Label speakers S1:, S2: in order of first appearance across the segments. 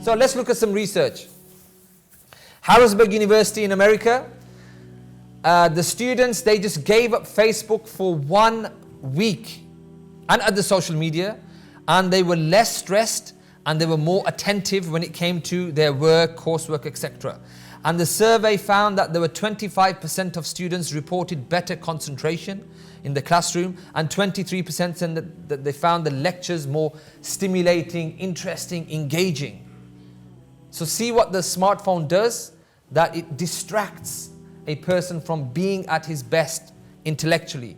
S1: So let's look at some research. Harrisburg University in America, the students, they just gave up Facebook for 1 week and other social media, and they were less stressed and they were more attentive when it came to their work, coursework, etc. And the survey found that there were 25% of students reported better concentration in the classroom, and 23% said that they found the lectures more stimulating, interesting, engaging. So see what the smartphone does, that it distracts a person from being at his best intellectually.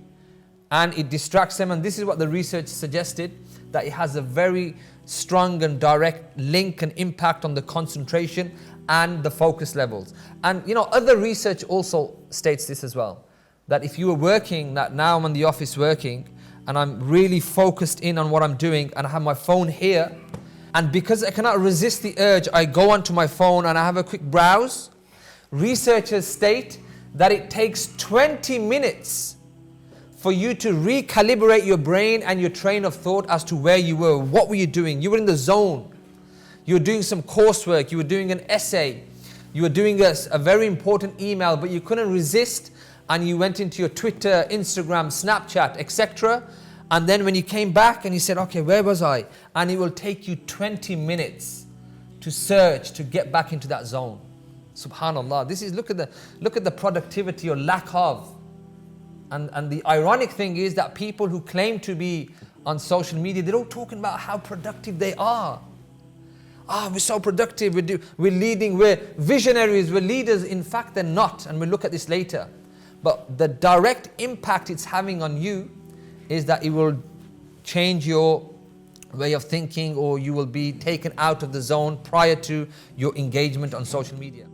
S1: And it distracts them, and this is what the research suggested, that it has a very strong and direct link and impact on the concentration and the focus levels. And other research also states this as well, that if you were working, that now I'm in the office working, and I'm really focused in on what I'm doing, and I have my phone here, and because I cannot resist the urge, I go onto my phone and I have a quick browse. Researchers state that it takes 20 minutes for you to recalibrate your brain and your train of thought as to where you were. What were you doing? You were in the zone. You were doing some coursework. You were doing an essay. You were doing a very important email, but you couldn't resist, and you went into your Twitter, Instagram, Snapchat, etc. And then when you came back and you said, okay, where was I? And it will take you 20 minutes to search, to get back into that zone. Subhanallah. This is, look at the productivity or lack of. And the ironic thing is that people who claim to be on social media, they're all talking about how productive they are. We're so productive, we're leading, we're visionaries, we're leaders. In fact, they're not, and we'll look at this later. But the direct impact it's having on you is that it will change your way of thinking, or you will be taken out of the zone prior to your engagement on social media.